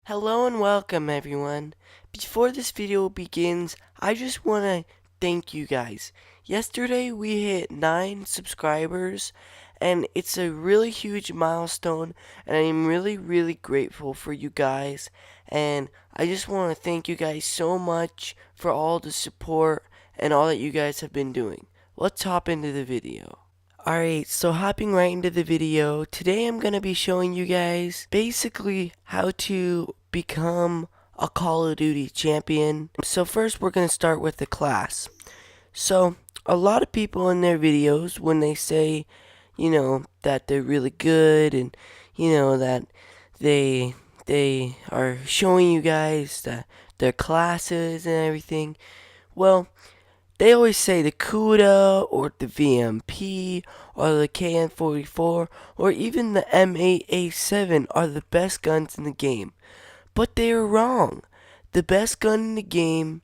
Hello and welcome everyone. Before this video begins, I just want to thank you guys. Yesterday we hit 9 subscribers and it's a really huge milestone and I'm really grateful for you guys, and I just want to thank you guys so much for all the support and all that you guys have been doing. Let's hop into the video. Alright, so hopping right into the video, today I'm going to be showing you guys basically how to become a Call of Duty champion. So first we're going to start with the class. So a lot of people in their videos, when they say, that they're really good and, that they are showing you guys their classes and everything, well, they always say the Cuda or the VMP or the KN-44 or even the M8A7 are the best guns in the game. But they are wrong. The best gun in the game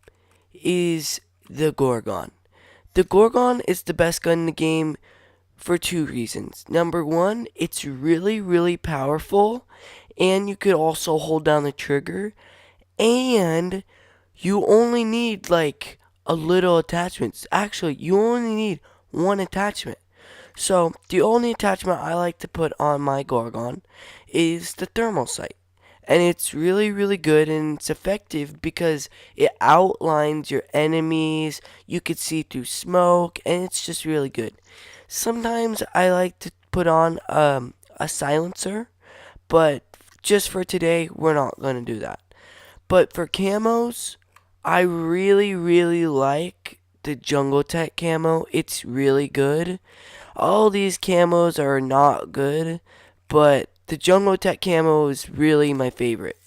is the Gorgon. The Gorgon is the best gun in the game for two reasons. Number one, it's really powerful, and you could also hold down the trigger, and you only need like a little attachments. Actually, you only need one attachment. So the only attachment I like to put on my Gorgon is the thermal sight. And it's really good and it's effective because it outlines your enemies, you could see through smoke, and it's just really good. Sometimes I like to put on a silencer, but just for today, we're not going to do that. But for camos, I really like the Jungle Tech camo. It's really good. All these camos are not good, but the Jungle Tech camo is really my favorite.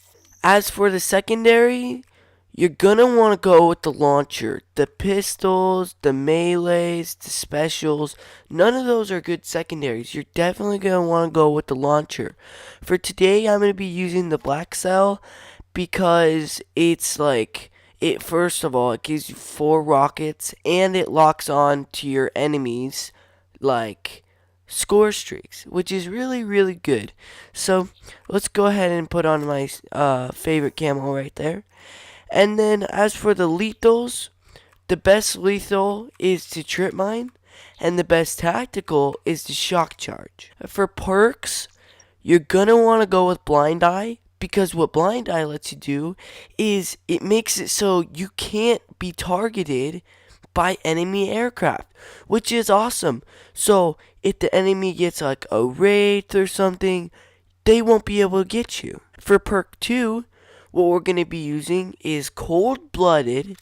As for the secondary, you're gonna want to go with the launcher. The pistols, the melees, the specials, none of those are good secondaries. You're definitely gonna want to go with the launcher. For today, I'm gonna be using the Black Cell because it's like, it first of all, it gives you 4 rockets and it locks on to your enemies like score streaks, which is really good. So let's go ahead and put on my favorite camo right there. And then as for the lethals, the best lethal is the trip mine, and the best tactical is the shock charge. For perks, you're gonna want to go with blind eye, because what blind eye lets you do is it makes it so you can't be targeted by enemy aircraft, which is awesome. So if the enemy gets like a wraith or something, they won't be able to get you. For perk 2, what we're going to be using is cold blooded,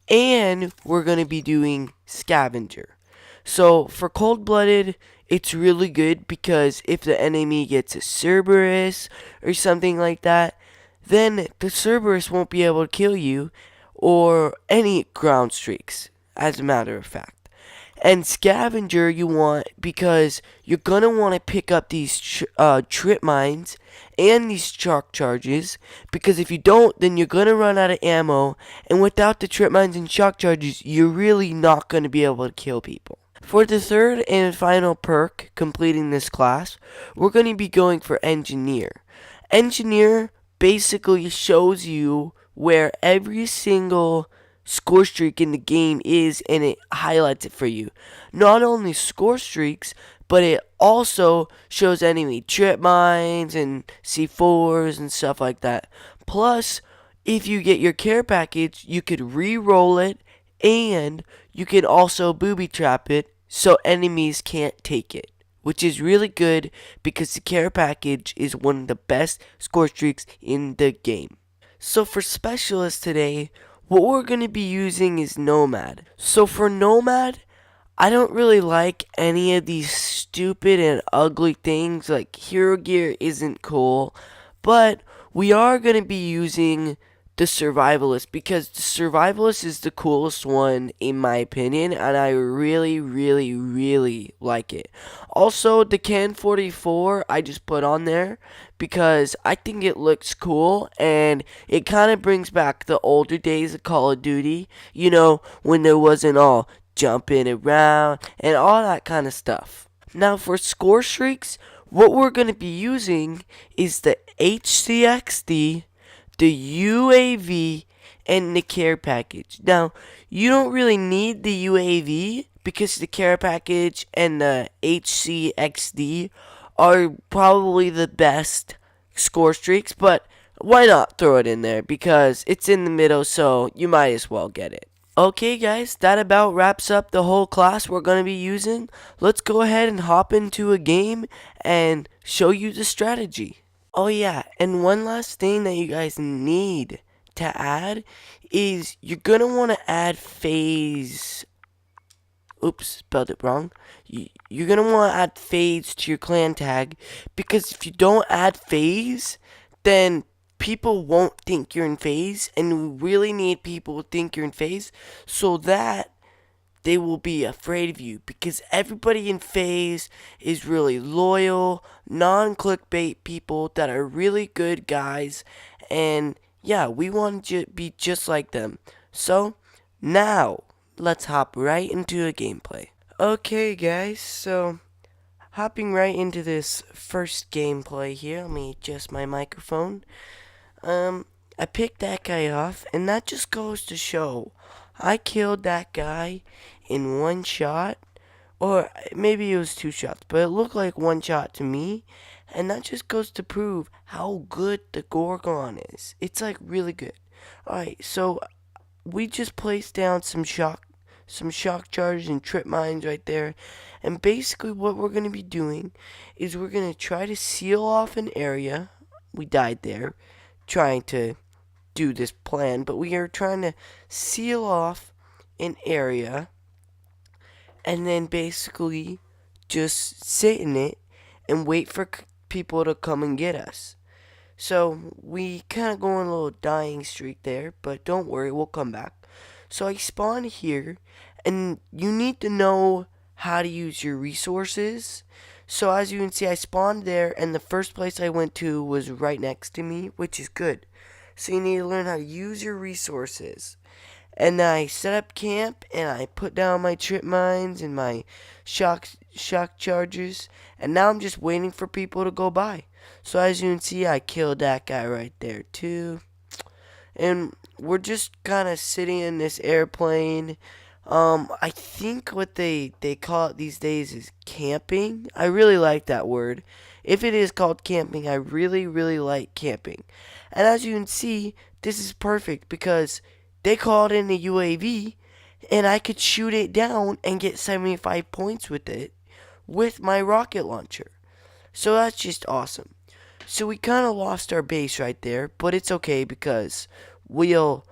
and we're going to be doing scavenger. So for cold blooded, it's really good because if the enemy gets a Cerberus or something like that, then the Cerberus won't be able to kill you, or any ground streaks, as a matter of fact. And scavenger you want because you're gonna want to pick up these trip mines and these shock charges, because if you don't, then you're gonna run out of ammo, and without the trip mines and shock charges, you're really not gonna be able to kill people. For the third and final perk completing this class, we're going to be going for engineer. Engineer basically shows you where every single score streak in the game is, and it highlights it for you. Not only score streaks, but it also shows enemy trip mines and C4s and stuff like that. Plus, if you get your care package, you could re-roll it, and you can also booby trap it so enemies can't take it, which is really good because the care package is one of the best score streaks in the game. So for specialists today, what we're going to be using is Nomad. So for Nomad, I don't really like any of these stupid and ugly things, like hero gear isn't cool, but we are going to be using the survivalist because the survivalist is the coolest one in my opinion, and I really like it. Also, the KN-44 I just put on there because I think it looks cool, and it kind of brings back the older days of Call of Duty, when there wasn't all jumping around and all that kind of stuff. Now for score streaks, what we're going to be using is the HCXD, the UAV, and the care package. Now, you don't really need the UAV because the care package and the HCXD are probably the best score streaks, but why not throw it in there because it's in the middle, so you might as well get it. Okay, guys, that about wraps up the whole class we're going to be using. Let's go ahead and hop into a game and show you the strategy. Oh, yeah, and one last thing that you guys need to add is you're going to want to add phase. Oops, spelled it wrong. You're going to want to add phase to your clan tag because if you don't add phase, then people won't think you're in phase, and we really need people to think you're in phase so that they will be afraid of you because everybody in phase is really loyal, non-clickbait people that are really good guys, and yeah, we want to be just like them. So now let's hop right into a gameplay. Okay, guys, so hopping right into this first gameplay here. Let me adjust my microphone. I picked that guy off, and that just goes to show I killed that guy in one shot, or maybe it was two shots, but it looked like one shot to me, and that just goes to prove how good the Gorgon is. It's like really good. Alright, so we just placed down some shock charges and trip mines right there, and basically what we're going to be doing is we're going to try to seal off an area. We died there trying to do this plan, but we are trying to seal off an area and then basically just sit in it and wait for people to come and get us. So we kind of go on a little dying streak there, but don't worry, we'll come back. So I spawned here, and you need to know how to use your resources. So as you can see, I spawned there, and the first place I went to was right next to me, which is good. So you need to learn how to use your resources. And I set up camp, and I put down my trip mines and my shock charges, and now I'm just waiting for people to go by. So as you can see, I killed that guy right there too. And we're just kind of sitting in this airplane. I think what they call it these days is camping. I really like that word. If it is called camping, I really, really like camping. And as you can see, this is perfect because they called in a UAV, and I could shoot it down and get 75 points with it with my rocket launcher. So that's just awesome. So we kind of lost our base right there, but it's okay because we'll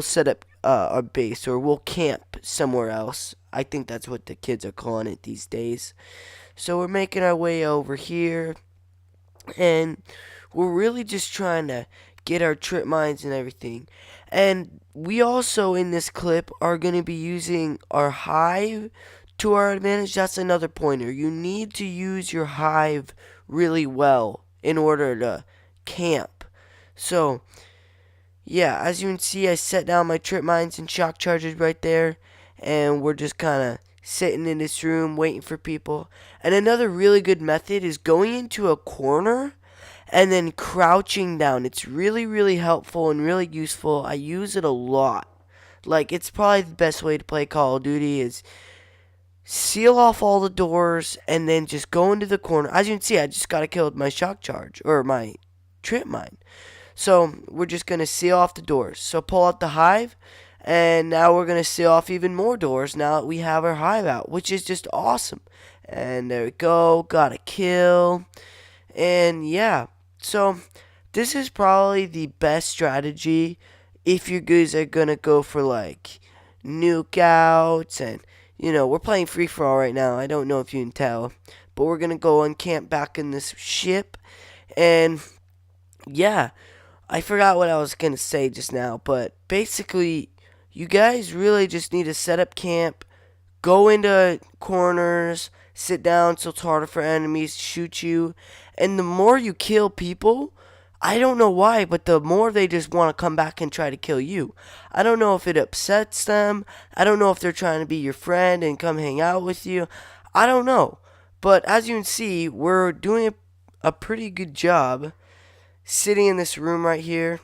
set up our base, or we'll camp somewhere else. I think that's what the kids are calling it these days. So we're making our way over here, and we're really just trying to get our trip mines and everything. And we also in this clip are going to be using our hive to our advantage. That's another pointer. You need to use your hive really well in order to camp. So yeah, as you can see, I set down my trip mines and shock charges right there, and we're just kind of sitting in this room waiting for people. And another really good method is going into a corner and then crouching down. It's really, really helpful and really useful. I use it a lot. Like, it's probably the best way to play Call of Duty is seal off all the doors and then just go into the corner. As you can see, I just got to kill my shock charge, or my trip mine. So we're just going to seal off the doors. So pull out the hive, and now we're going to seal off even more doors now that we have our hive out, which is just awesome. And there we go, got a kill. And yeah, so this is probably the best strategy if you guys are going to go for like nuke outs. And we're playing free for all right now. I don't know if you can tell, but we're going to go and camp back in this ship. And yeah, I forgot what I was going to say just now, but basically, you guys really just need to set up camp, go into corners, sit down so it's harder for enemies to shoot you, and the more you kill people, I don't know why, but the more they just want to come back and try to kill you. I don't know if it upsets them, I don't know if they're trying to be your friend and come hang out with you, I don't know, but as you can see, we're doing a pretty good job sitting in this room right here,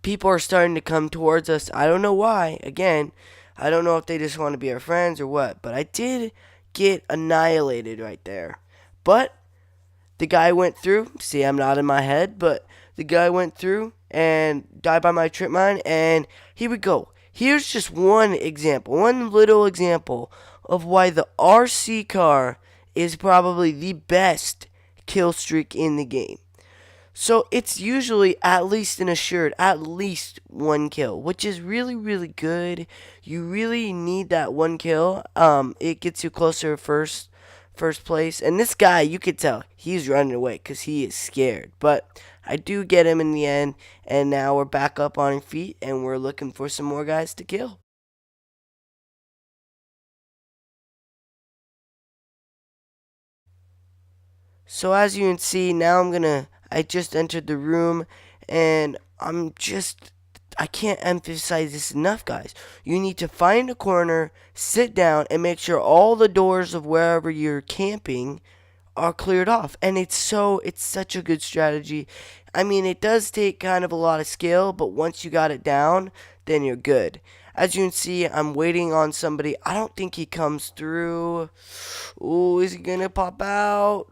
people are starting to come towards us. I don't know why. Again, I don't know if they just want to be our friends or what, but I did get annihilated right there. But the guy went through. See, I'm not in my head, but the guy went through and died by my trip mine. And here we go. Here's just one example, one little example of why the RC car is probably the best kill streak in the game. So it's usually at least an assured, at least one kill, which is really, really good. You really need that one kill. It gets you closer to first place. And this guy, you could tell, he's running away because he is scared. But I do get him in the end, and now we're back up on our feet, and we're looking for some more guys to kill. So as you can see, now I just entered the room, and I can't emphasize this enough, guys. You need to find a corner, sit down, and make sure all the doors of wherever you're camping are cleared off. And it's such a good strategy. I mean, it does take kind of a lot of skill, but once you got it down, then you're good. As you can see, I'm waiting on somebody. I don't think he comes through. Ooh, is he gonna pop out?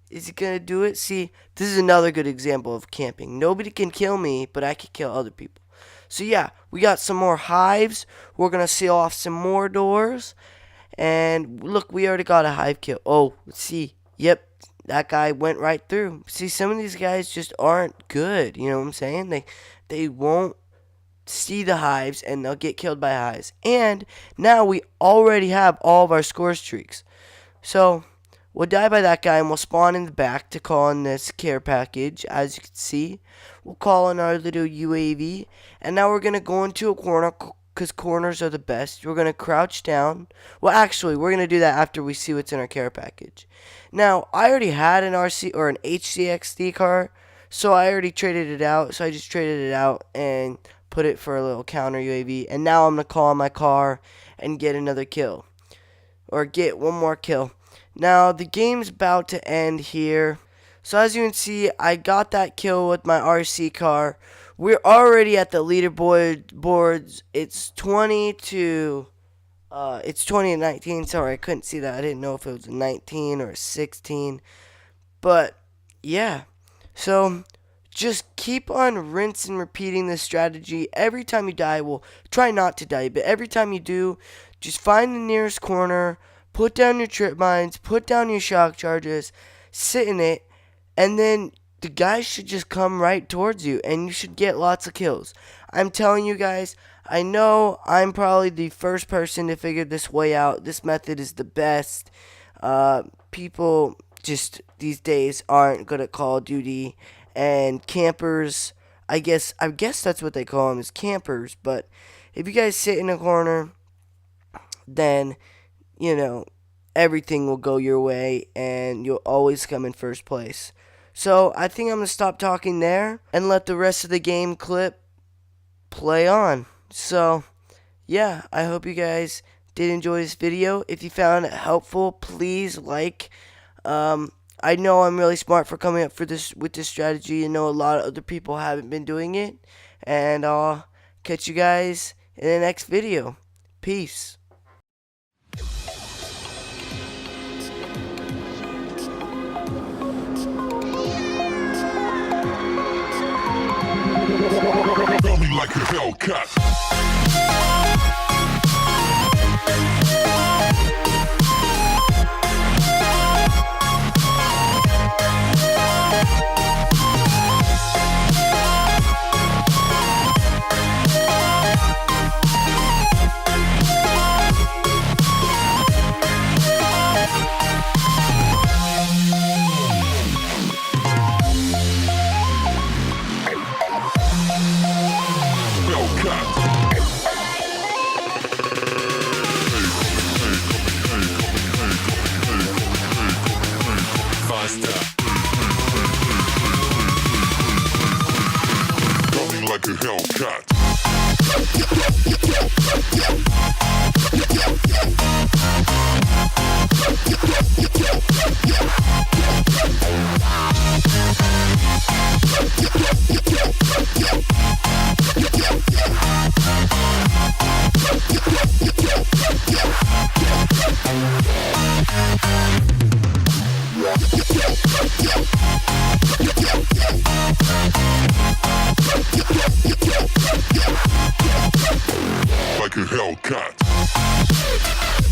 Is he gonna do it? See, this is another good example of camping. Nobody can kill me, but I can kill other people. So yeah, we got some more hives. We're gonna seal off some more doors. And look, we already got a hive kill. Oh, let's see. Yep, that guy went right through. See, some of these guys just aren't good. You know what I'm saying? They won't see the hives, and they'll get killed by hives. And now we already have all of our score streaks. So we'll die by that guy, and we'll spawn in the back to call in this care package. As you can see, we'll call in our little UAV, and now we're going to go into a corner, because corners are the best. We're going to crouch down. Well, actually, we're going to do that after we see what's in our care package. Now, I already had an RC or an HCXD car, so I already traded it out. So I just traded it out and put it for a little counter UAV, and now I'm going to call in my car and get another kill, or get one more kill. Now, the game's about to end here. So as you can see, I got that kill with my RC car. We're already at the leaderboards. It's 20 to 19. Sorry, I couldn't see that. I didn't know if it was a 19 or a 16. But yeah. So just keep on rinse and repeating this strategy. Every time you die, well, try not to die, but every time you do, just find the nearest corner, put down your trip mines, put down your shock charges, sit in it, and then the guys should just come right towards you, and you should get lots of kills. I'm telling you guys, I know I'm probably the first person to figure this way out. This method is the best. People just these days aren't good at Call of Duty, and campers, I guess that's what they call them, is campers. But if you guys sit in a corner, then everything will go your way, and you'll always come in first place. So I think I'm going to stop talking there and let the rest of the game clip play on. So yeah, I hope you guys did enjoy this video. If you found it helpful, please like. I know I'm really smart for coming up with this strategy. I know a lot of other people haven't been doing it. And I'll catch you guys in the next video. Peace. Tell me like a Hellcat. Like a Hellcat. Hellcat.